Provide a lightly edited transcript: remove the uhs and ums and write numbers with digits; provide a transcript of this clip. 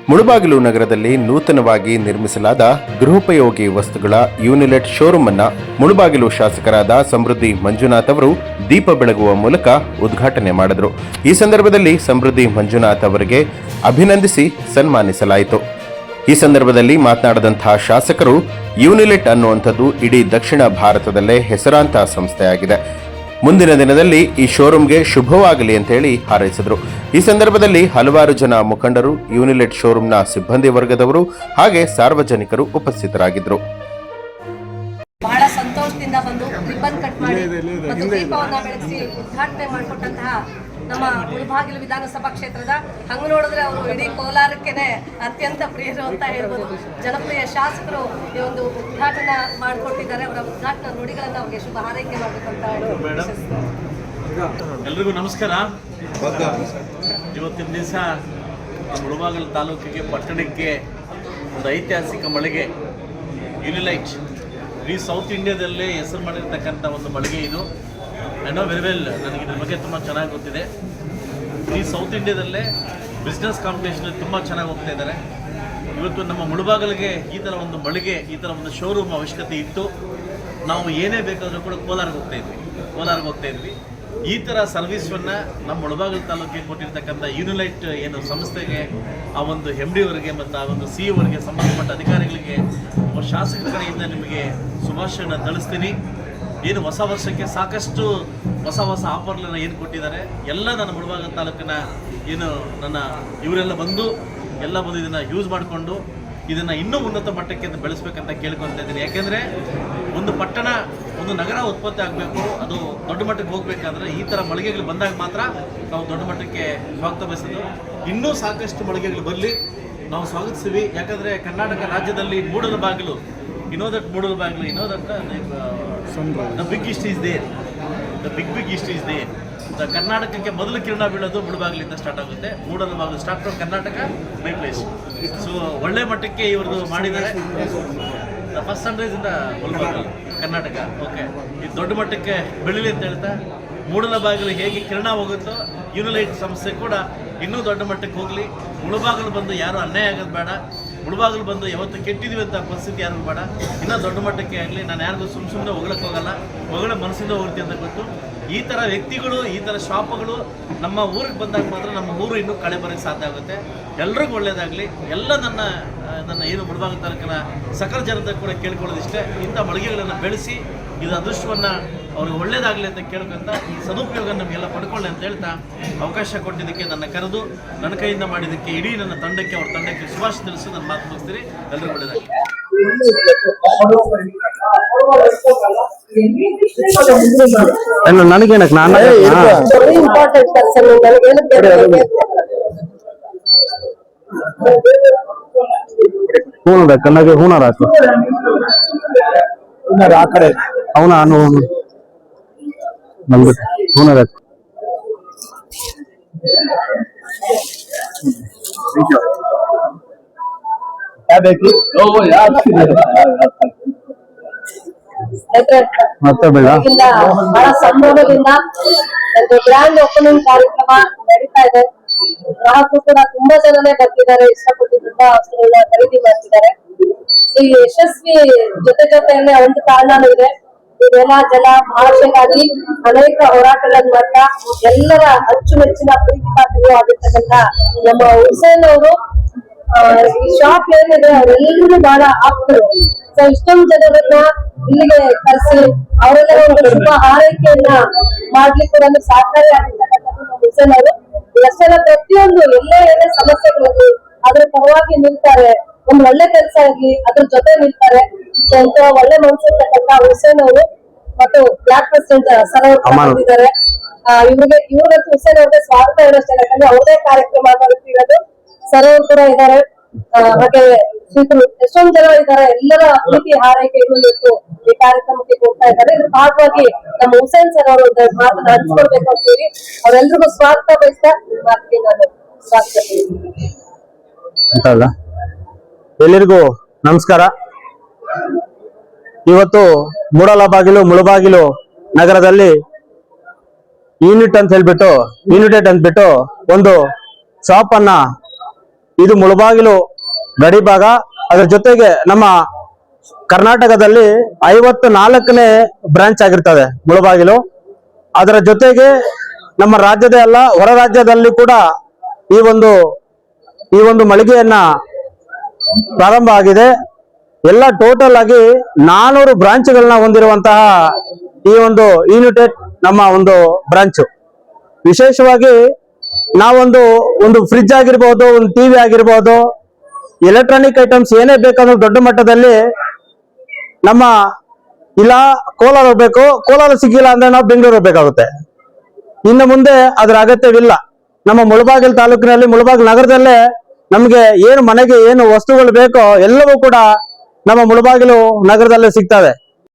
ಮುಳಬಾಗಿಲು ನಗರದಲ್ಲಿ ನೂತನವಾಗಿ ನಿರ್ಮಿಸಲಾದ ಗೃಹೋಪಯೋಗಿ ವಸ್ತುಗಳ ಯೂನಿಲೆಟ್ ಶೋರೂಮ್ ಅನ್ನ ಮುಳಬಾಗಿಲು ಶಾಸಕರಾದ ಸಮೃದ್ಧಿ ಮಂಜುನಾಥ್ ಅವರು ದೀಪ ಬೆಳಗುವ ಮೂಲಕ ಉದ್ಘಾಟನೆ ಮಾಡಿದರು. ಈ ಸಂದರ್ಭದಲ್ಲಿ ಸಮೃದ್ಧಿ ಮಂಜುನಾಥ್ ಅವರಿಗೆ ಅಭಿನಂದಿಸಿ ಸನ್ಮಾನಿಸಲಾಯಿತು. ಈ ಸಂದರ್ಭದಲ್ಲಿ ಮಾತನಾಡಿದಂತಹ ಶಾಸಕರು, ಯೂನಿಲೆಟ್ ಅನ್ನುವಂಥದ್ದು ಇಡೀ ದಕ್ಷಿಣ ಭಾರತದಲ್ಲೇ ಹೆಸರಾಂತ ಸಂಸ್ಥೆಯಾಗಿದೆ. ಮುಂದಿನ ದಿನದಲ್ಲಿ ಈ ಶೋರೂಮ್ಗೆ ಶುಭವಾಗಲಿ ಅಂತ ಹೇಳಿ ಹಾರೈಸಿದರು. ಈ ಸಂದರ್ಭದಲ್ಲಿ ಹಲವಾರು ಜನ ಮುಖಂಡರು, ಯೂನಿಲೆಟ್ ಶೋರೂಮ್ನ ಸಿಬ್ಬಂದಿ ವರ್ಗದವರು ಹಾಗೆ ಸಾರ್ವಜನಿಕರು ಉಪಸ್ಥಿತರಾಗಿದ್ದರು. ಬಹಳ ಸಂತೋಷದಿಂದ ಬಂದು ರಿಬ್ಬನ್ ಕಟ್ ಮಾಡಿ ಮತ್ತು ದೀಪವನ್ನು ಬೆಳಗಿಸಿ ಉದ್ಘಾಟನೆ ಮಾಡಿಕೊಟ್ಟಂತಹ ನಮ್ಮ ಮುಳಬಾಗಿಲು ವಿಧಾನಸಭಾ ಕ್ಷೇತ್ರದ ಹಂಗ ನೋಡಿದ್ರೆ ಅವರು ಇಡೀ ಕೋಲಾರಕ್ಕೇನೆ ಅತ್ಯಂತ ಪ್ರಿಯರು ಅಂತ ಹೇಳ್ಬೋದು. ಜನಪ್ರಿಯ ಶಾಸಕರು ಈ ಒಂದು ಉದ್ಘಾಟನೆ ಮಾಡಿಕೊಟ್ಟಿದ್ದಾರೆ. ಅವರ ಉದ್ಘಾಟನಾ ನುಡಿಗಳನ್ನು ಅವರಿಗೆ ಶುಭ ಹಾರೈಕೆ ಮಾಡಬೇಕಂತ ಎಲ್ರಿಗೂ ನಮಸ್ಕಾರ. ಇವತ್ತಿನ ದಿವಸ ಮುಳಬಾಗಿಲು ತಾಲೂಕಿಗೆ, ಪಟ್ಟಣಕ್ಕೆ ಒಂದು ಐತಿಹಾಸಿಕ ಮಳಿಗೆ ಯೂನಿಲೈಟ್, ಇಡೀ ಸೌತ್ ಇಂಡಿಯಾದಲ್ಲೇ ಹೆಸರು ಮಾಡಿರ್ತಕ್ಕಂಥ ಒಂದು ಮಳಿಗೆ ಇದು. ಐ ನೋ ವೆರಿ ವೆಲ್, ನನಗೆ ಇದ್ರ ಬಗ್ಗೆ ತುಂಬ ಚೆನ್ನಾಗಿ ಗೊತ್ತಿದೆ. ಈ ಸೌತ್ ಇಂಡಿಯಾದಲ್ಲೇ ಬಿಸ್ನೆಸ್ ಕಾಂಪಿಟೇಷನ್ ತುಂಬ ಚೆನ್ನಾಗಿ ಹೋಗ್ತಾ ಇದ್ದಾರೆ. ಇವತ್ತು ನಮ್ಮ ಮುಳಬಾಗಿಲಿಗೆ ಈ ಥರ ಒಂದು ಮಳಿಗೆ, ಈ ಥರ ಒಂದು ಶೋರೂಮ್ ಅವಶ್ಯಕತೆ ಇತ್ತು. ನಾವು ಏನೇ ಬೇಕಾದರೂ ಕೂಡ ಕೋಲಾರಿಗೆ ಹೋಗ್ತಾ ಇದ್ವಿ. ಈ ಥರ ಸರ್ವಿಸನ್ನು ನಮ್ಮ ಮುಳಬಾಗಿಲು ತಾಲೂಕಿಗೆ ಕೊಟ್ಟಿರ್ತಕ್ಕಂಥ ಯೂನಿಲೈಟ್ ಏನು ಸಂಸ್ಥೆಗೆ, ಆ ಒಂದು ಎಮ್ ಡಿ ಅವರಿಗೆ ಮತ್ತು ಆ ಒಂದು ಸಿ ಅವರಿಗೆ, ಸಂಬಂಧಪಟ್ಟ ಅಧಿಕಾರಿಗಳಿಗೆ ಶಾಸಕರ ಕಡೆಯಿಂದ ನಿಮಗೆ ಶುಭಾಶಯನ ತಿಳಿಸ್ತೀನಿ. ಏನು ಹೊಸ ವರ್ಷಕ್ಕೆ ಸಾಕಷ್ಟು ಹೊಸ ಆಫರ್ಗಳನ್ನ ಏನು ಕೊಟ್ಟಿದ್ದಾರೆ, ಎಲ್ಲ ನನ್ನ ಮುಳಬಾಗಿಲು ತಾಲೂಕಿನ ಏನು ಇವರೆಲ್ಲ ಬಂದು ಇದನ್ನು ಯೂಸ್ ಮಾಡಿಕೊಂಡು ಇದನ್ನು ಇನ್ನೂ ಉನ್ನತ ಮಟ್ಟಕ್ಕೆ ಬೆಳೆಸ್ಬೇಕಂತ ಕೇಳ್ಕೊತಾ ಇದ್ದೀನಿ. ಯಾಕೆಂದರೆ ಒಂದು ಪಟ್ಟಣ, ಒಂದು ನಗರ ಉತ್ಪತ್ತಿ ಆಗಬೇಕು, ಅದು ದೊಡ್ಡ ಮಟ್ಟಕ್ಕೆ ಹೋಗಬೇಕಾದ್ರೆ ಈ ಥರ ಮಳಿಗೆಗಳು ಬಂದಾಗ ಮಾತ್ರ ನಾವು ದೊಡ್ಡ ಮಟ್ಟಕ್ಕೆ ಸ್ವಾಗತ ಬಯಸೋದು. ಇನ್ನೂ ಸಾಕಷ್ಟು ಮಳಿಗೆಗಳು ಬರಲಿ, ನಾವು ಸ್ವಾಗತಿಸ್ತೀವಿ. ಯಾಕಂದರೆ ಕರ್ನಾಟಕ ರಾಜ್ಯದಲ್ಲಿ ಮೂಡಲಬಾಗಿಲು, the big east is there. The big east is there. ಕರ್ನಾಟಕಕ್ಕೆ ಮೊದಲು ಕಿರಣ ಬೀಳೋದು ಮುಳಬಾಗಿಲಿಂದ ಸ್ಟಾರ್ಟ್ ಆಗುತ್ತೆ. ಮೂಡಲಬಾಗಿಲು start from Karnataka, my place. So ಒಳ್ಳೆ ಮಟ್ಟಕ್ಕೆ ಇವ್ರದ್ದು ಮಾಡಿದ್ದಾರೆ. ಫಸ್ಟ್ ಸನ್ರೈಸ್ ಇಂದ ಮುಳಬಾಗಿಲು, ಕರ್ನಾಟಕ. ಓಕೆ, ಇದು ದೊಡ್ಡ ಮಟ್ಟಕ್ಕೆ ಬೆಳೀಲಿ ಅಂತ ಹೇಳ್ತಾ, ಮೂಡಲಬಾಗಿಲು ಹೇಗೆ ಕಿರಣ ಹೋಗುತ್ತೋ ಯೂನಿಲೈಟ್ ಸಂಸ್ಥೆ ಕೂಡ ಇನ್ನೂ ದೊಡ್ಡ ಮಟ್ಟಕ್ಕೆ ಹೋಗಲಿ. ಮುಳಬಾಗಿಲು ಬಂದು ಯಾರು ಅನ್ಯಾಯ ಆಗೋದು ಬೇಡ. ಮುಳಬಾಗಿಲು ಬಂದು ಯಾವತ್ತು ಕೆಟ್ಟಿದ್ದೀವಿ ಅಂತ ಪರಿಸ್ಥಿತಿ ಯಾರಿಗೂ ಬೇಡ. ಇನ್ನೂ ದೊಡ್ಡ ಮಟ್ಟಕ್ಕೆ ಆಗಲಿ. ನಾನು ಯಾರಿಗೂ ಸುಮ್ಮನೆ ಹೊಗಳಕ್ಕೆ ಹೋಗಲ್ಲ, ಹೊಗಳ ಮನಸ್ಸಿಂದ ಹೋಗ್ತೀನಿ ಅಂತ ಗೊತ್ತು. ಈ ಥರ ವ್ಯಕ್ತಿಗಳು, ಈ ಥರ ಶಾಪ್ಗಳು ನಮ್ಮ ಊರಿಗೆ ಬಂದಾಗ ಮಾತ್ರ ನಮ್ಮ ಊರು ಇನ್ನೂ ಕಳೆ ಬರೋಕ್ಕೆ ಸಾಧ್ಯ ಆಗುತ್ತೆ. ಎಲ್ರಿಗೂ ಒಳ್ಳೆಯದಾಗಲಿ. ಎಲ್ಲ ನನ್ನ ಏನು ಮುಳಬಾಗಿಲು ತಾಲೂಕಿನ ಸಕಲ ಜನತೆ ಕೂಡ ಕೇಳ್ಕೊಳ್ಳೋದಿಷ್ಟೇ, ಇಂಥ ಮಳಿಗೆಗಳನ್ನು ಬೆಳೆಸಿ ಇದು ಅದೃಷ್ಟವನ್ನು ಅವ್ರಿಗೆ ಒಳ್ಳೇದಾಗಲಿ ಅಂತ ಕೇಳ್ಕೊಂತ ಈ ಸದುಪಯೋಗ ನಮಗೆಲ್ಲ ಪಡ್ಕೊಳ್ಳಿ ಅಂತ ಹೇಳ್ತಾ ಅವಕಾಶ ಕೊಟ್ಟಿದ್ದಕ್ಕೆ, ನನ್ನ ಕರೆದು ನನ್ನ ಕೈಯಿಂದ ಮಾಡಿದ್ದಕ್ಕೆ ಇಡೀ ನನ್ನ ತಂಡಕ್ಕೆ, ಅವ್ರ ತಂಡಕ್ಕೆ ಶುಭಾಶಯ ತಿಳಿಸಿ ನನ್ನ ಮಾತು ಮುಗಿಸ್ತೀರಿ. ಎಲ್ಲರಿಗೂ ಒಳ್ಳೆಯದಾಗಲಿ. ನನಗೇನಕ್ಕೆ ನಾನು ಕಣ್ಣಗೆ ಹೂನಾರ ಆ ಕಡೆ ಅವನ ನಮ್ದು ಹೂನಾರ. ಮತ್ತೆ ಬಹಳ ಸಂಭ್ರಮದಿಂದ ಒಂದು ಗ್ರ್ಯಾಂಡ್ ಓಪನಿಂಗ್ ಕಾರ್ಯಕ್ರಮ ನಡೀತಾ ಇದೆ. ಗ್ರಾಹಕರು ಕೂಡ ತುಂಬಾ ಜನನೇ ಬರ್ತಿದ್ದಾರೆ, ಇಷ್ಟಪಟ್ಟು ತುಂಬಾ ವಸ್ತುಗಳನ್ನ ಖರೀದಿ ಮಾಡ್ತಿದ್ದಾರೆ. ಈ ಯಶಸ್ವಿ ಜೊತೆಯಲ್ಲೇ ಒಂದು ಕಾರಣನೂ ಇದೆ. ಇದೆಲ್ಲ ಜನ ಭಾಷೆಗಾಗಿ ಅನೇಕ ಹೋರಾಟಗಳನ್ನು ಮಾಡ್ತಾ ಎಲ್ಲರ ಅಚ್ಚುಮೆಚ್ಚಿನ ಪ್ರೀತಿ ಪಾತ್ರರು ಆಗಿರ್ತಕ್ಕಂಥ ನಮ್ಮ ಹುಸೇನ್ ಅವರು ಈ ಶಾಪ್ ಏನಿದೆ ಅವರೆಲ್ಲರೂ ಬಹಳ ಆಪ್ತರು. ಸೊ ಇಷ್ಟೊಂದು ಜನರನ್ನ ಇಲ್ಲಿಗೆ ಕರೆಸಿ ಅವರೆಲ್ಲ ಒಂದು ಶುಭ ಹಾರೈಕೆಯನ್ನ ಮಾಡ್ಲಿಕ್ಕೆ ಕೂಡ ಸಹಕಾರಿ ಆಗಿರ್ತಕ್ಕಂಥದ್ದು ನಮ್ಮ ಹುಸೇನ್ ಅವರು. ಅಷ್ಟೆಲ್ಲ ಪ್ರತಿಯೊಂದು ಎಲ್ಲೇ ಏನೇ ಸಮಸ್ಯೆಗಳಲ್ಲಿ ಅದ್ರ ಪರವಾಗಿ ನಿಲ್ತಾರೆ. ಒಂದು ಒಳ್ಳೆ ಕೆಲಸ ಆಗ್ಲಿ ಅದ್ರ ಜೊತೆ ನಿಲ್ತಾರೆ. ಸೊ ಅಂತ ಒಳ್ಳೆ ಮನಸ್ಸಿರ್ತಕ್ಕಂಥ ಹುಸೇನ್ ಅವರು ಮತ್ತು ಬ್ಲಾಕ್ ಪ್ರೆಸಿಡೆಂಟ್ ಸರ್ ಅವರು ಬಂದಿದ್ದಾರೆ. ಇವ್ರಿಗೆ ಹುಸೇನ್ ಅವ್ರಿಗೆ ಸ್ವಾಗತ ಹೇಳೋಷ್ಟೇ, ಯಾಕಂದ್ರೆ ಅವ್ರದೇ ಕಾರ್ಯಕ್ರಮ ಇರೋದು. ಸರ್ ಅವರು ಕೂಡ ಇದ್ದಾರೆ, ಹಾಗೆ ಶ್ರೀಕರು ಎಷ್ಟೊಂದು ಜನ ಇದ್ದಾರೆ. ಎಲ್ಲರ ಪ್ರೀತಿ ಹಾರೈಕೆಗಳು ಇವತ್ತು ಈ ಕಾರ್ಯಕ್ರಮಕ್ಕೆ ಹೋಗ್ತಾ ಇದ್ದಾರೆ. ಇದ್ರ ಭಾಗವಾಗಿ ನಮ್ಮ ಹುಸೇನ್ ಸರ್ ಅವರು ಮಾತನ್ನ ಹಂಚ್ಕೊಳ್ಬೇಕು ಅಂತೀವಿ. ಅವರೆಲ್ರಿಗೂ ಸ್ವಾಗತ ಬಯಸ್ತಾ ಮಾತಿಗೆ ನಾನು ಸ್ವಾಗತ. ಎಲ್ಲರಿಗೂ ನಮಸ್ಕಾರ. ಇವತ್ತು ಮುಳಬಾಗಿಲು ನಗರದಲ್ಲಿ ಯೂನಿಲೆಟ್ ಅಂತ ಹೇಳ್ಬಿಟ್ಟು ಒಂದು ಶಾಪ್ ಅನ್ನ ಇದು ಮುಳಬಾಗಿಲು ಗಡಿ ಭಾಗ. ಅದರ ಜೊತೆಗೆ ನಮ್ಮ ಕರ್ನಾಟಕದಲ್ಲಿ 54ನೇ ಬ್ರಾಂಚ್ ಆಗಿರ್ತದೆ ಮುಳಬಾಗಿಲು. ಅದರ ಜೊತೆಗೆ ನಮ್ಮ ರಾಜ್ಯದ ಅಲ್ಲ, ಹೊರ ರಾಜ್ಯದಲ್ಲಿ ಕೂಡ ಈ ಒಂದು ಮಳಿಗೆಯನ್ನ ಪ್ರಾರಂಭ ಆಗಿದೆ. ಎಲ್ಲ ಟೋಟಲ್ ಆಗಿ 400 ಬ್ರಾಂಚ್ಗಳನ್ನ ಹೊಂದಿರುವಂತಹ ಈ ಒಂದು ಯುನಿಟೆಡ್ ನಮ್ಮ ಒಂದು ಬ್ರಾಂಚ್. ವಿಶೇಷವಾಗಿ ನಾವೊಂದು ಫ್ರಿಡ್ಜ್ ಆಗಿರ್ಬೋದು, ಒಂದು ಟಿವಿ ಆಗಿರ್ಬೋದು, ಎಲೆಕ್ಟ್ರಾನಿಕ್ ಐಟಮ್ಸ್ ಏನೇ ಬೇಕಂದ್ರೆ ದೊಡ್ಡ ಮಟ್ಟದಲ್ಲಿ ನಮ್ಮ ಇಲ್ಲ ಕೋಲಾರ ಹೋಗ್ಬೇಕು, ಕೋಲಾರ ಸಿಕ್ಕಿಲ್ಲ ಅಂದ್ರೆ ನಾವು ಬೆಂಗಳೂರು ಹೋಗ್ಬೇಕಾಗುತ್ತೆ. ಇನ್ನು ಮುಂದೆ ಅದರ ಅಗತ್ಯವಿಲ್ಲ. ನಮ್ಮ ಮುಳಬಾಗಿಲು ತಾಲೂಕಿನಲ್ಲಿ, ಮುಳಬಾಗಿಲು ನಗರದಲ್ಲೇ ನಮಗೆ ಏನು ಮನೆಗೆ ಏನು ವಸ್ತುಗಳು ಬೇಕೋ ಎಲ್ಲವೂ ಕೂಡ ನಮ್ಮ ಮುಳಬಾಗಿಲು ನಗರದಲ್ಲೇ ಸಿಗ್ತವೆ.